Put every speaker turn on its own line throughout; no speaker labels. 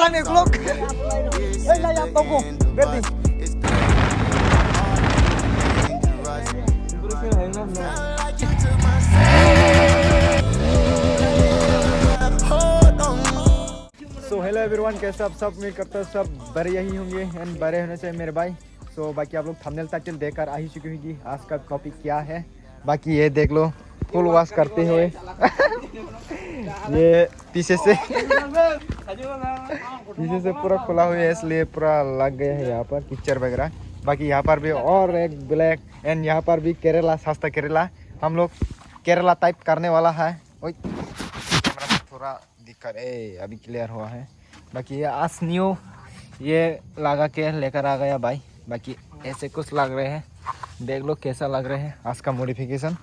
Lang nih vlog. Lah ya tunggu. Berarti. So hello everyone, कैसे आप सब? उम्मीद करता हूँ सब बढ़िया ही होंगे एंड बड़े होने चाहिए मेरे भाई। सो बाकी आप लोग थंबनेल टाइटल देखकर आ ही चुकी होगी आज का टॉपिक क्या है। बाकी ये देख लो फुल वॉश करते हुए ये पीछे से पूरा खुला हुआ है, इसलिए पूरा लग गया है यहाँ पर कीचड़ वगैरह। बाकी यहाँ पर भी और एक ब्लैक एंड यहाँ पर भी केरला, सस्ता केरला। हम लोग केरला टाइप करने वाला है। ओए थोड़ा दिक्कत अभी क्लियर हुआ है। बाकी ये आज न्यू ये लगा के लेकर आ गया भाई। बाकी ऐसे कुछ लग रहे हैं, देख लो कैसा लग रहे हैं आज का मॉडिफिकेशन।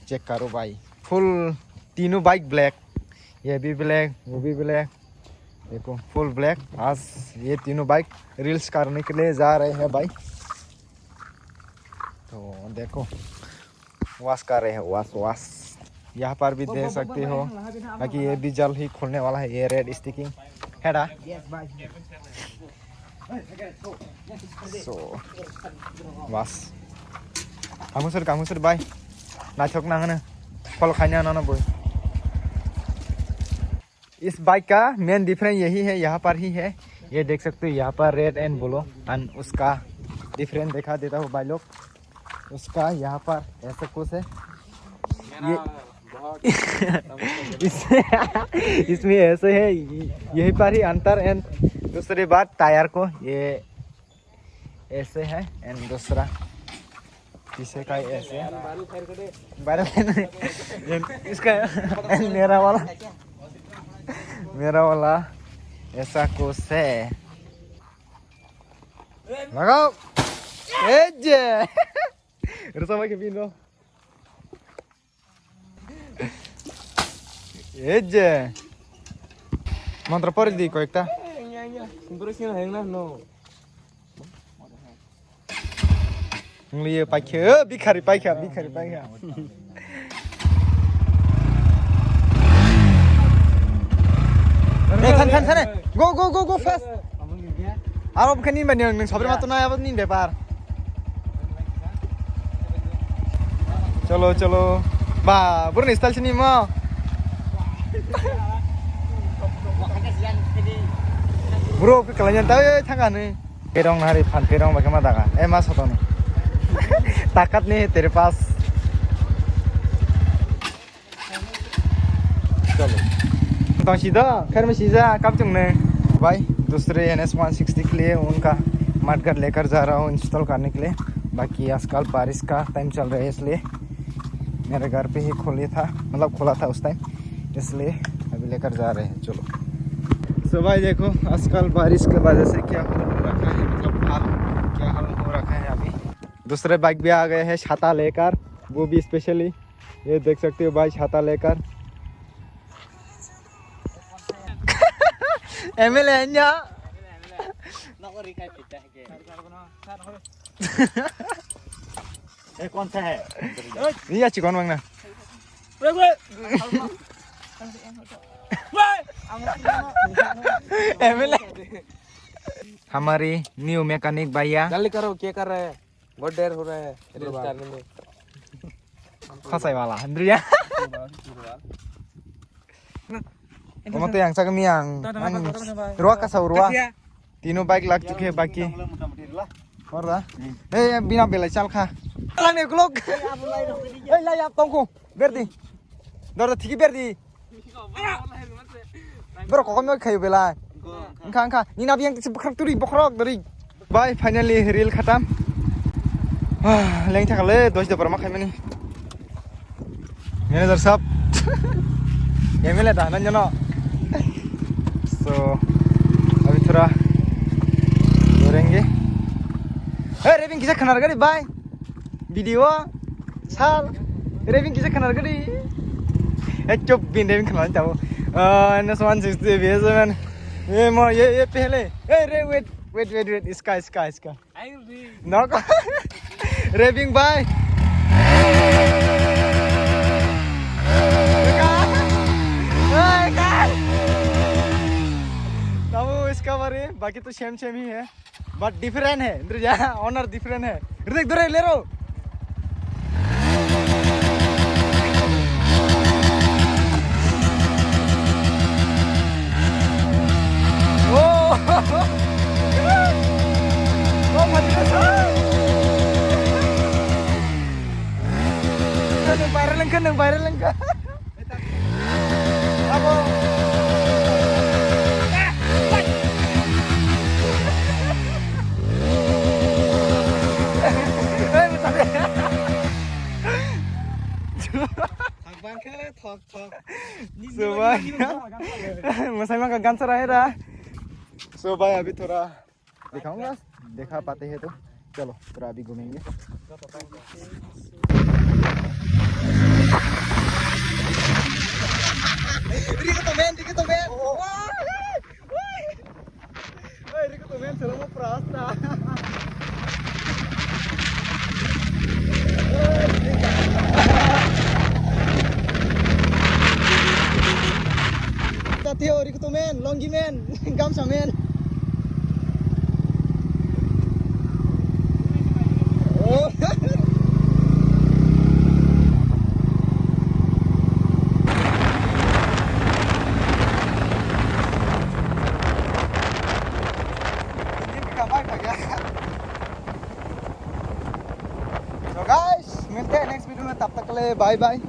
चेक करो भाई, फुल तीनों बाइक ब्लैक, ये भी ब्लैक, वो भी ब्लैक, देखो फुल ब्लैक। आज ये तीनों बाइक रील्स करने के लिए जा रहे हैं भाई। तो देखो वॉश कर रहे हैं, वॉश यहाँ पर भी देख सकते हो। बाकी ये भी जल्द ही खुलने वाला है, ये रेड स्टिकिंग है ना। सो वॉश कामुसर भाई नाचक ना फॉलो खाने ना बोल। इस बाइक का मेन डिफरेंस यही है, यहाँ पर ही है। ये देख सकते हो यहाँ पर रेड एंड ब्लू एंड उसका डिफरेंस दिखा देता हूँ भाई लोग। उसका यहाँ पर ऐसा कुछ है, ये इसमें ऐसे है, यही पर ही अंतर। एंड दूसरी बात टायर को ये ऐसे है एंड दूसरा पीछे का ऐसे है। इसका एंड मेरा वाला ऐसा कुछ है। लगाओ bersama Kevino. Eje. Mantra por di ko ekta. Berusin hang no. Ngliye paikhe, bikhari paikha. Kan. Go fast. Aro bukan bani nang sabre ma to na abad nin bepar. चलो बा बुरन स्टाइल से Nima bro के कलायन तावे थांगाने पेरंग हारी फान पेरंग बाके मा दागा ए मा सतन ताकत नहीं है तेरे पास। चलो तो सीधा खैर में सीधा कब तुमने भाई दूसरे NS160 के लिए उनका मडगार्ड लेकर जा रहा हूँ इंस्टॉल करने के लिए। बाकी आजकल बारिश का टाइम चल रहा है, इसलिए मेरे घर पे ही खोला था उस टाइम, इसलिए अभी लेकर जा रहे हैं। चलो सो भाई देखो आजकल बारिश के वजह से क्या हो रखा है, मतलब क्या हाल हो रखा है। अभी दूसरे बाइक भी आ गए हैं छाता लेकर, वो भी स्पेशली ये देख सकते हो भाई छाता लेकर। ML
कौन सा है?
ये अच्छी कौन मांगना? हमारी न्यू मैकेनिक भैया
जल्दी करो, क्या कर रहे हैं? बहुत देर हो रहा है रील्स करने में।
खसाई वाला Andrea Kamu tuh yang sakit yang ruak kasau ruak तीनों बाइक लग चुके हैं। बाकी और बिना बेला चल खा लाने को लोग ला या तुमको बेरदी दर ठीक बेरदी बरो को में खायो बेला खा ni nabi yang sebekrak turi bokrok dari bye finally reel खत्म। लेंग थाकले दस दबर मा खाइमानी मैनेजर साहब ये मिले दानन जनो। सो अभी थोड़ा दौड़ेंगे। रेबिंग किसे खनार गरी बाय वीडियो साल रेबिंग किसे खनार गरी चुप बिन रेबिंग खनार जाओ NS160 बेसमैन ये पहले रे वेट इसका नो रेबिंग बाय डिस्कवरी बाकी तो सेम सेम ही है बट डिफरेंट है इंद्रजा ऑनर डिफरेंट है ऋतिक दूर ले रो viral enggak? Apa? So भाई मसाई में गगन से रहे रहा सो भाई अभी थोड़ा दिखाऊंगा देखा पाते हैं तो चलो थोड़ा अभी घूमेंगे Rico to man Rico to man selalu prasta Theo Rico to man longi man gamsa man So guys, मिलते हैं नेक्स्ट वीडियो में तब तक के लिए बाय बाय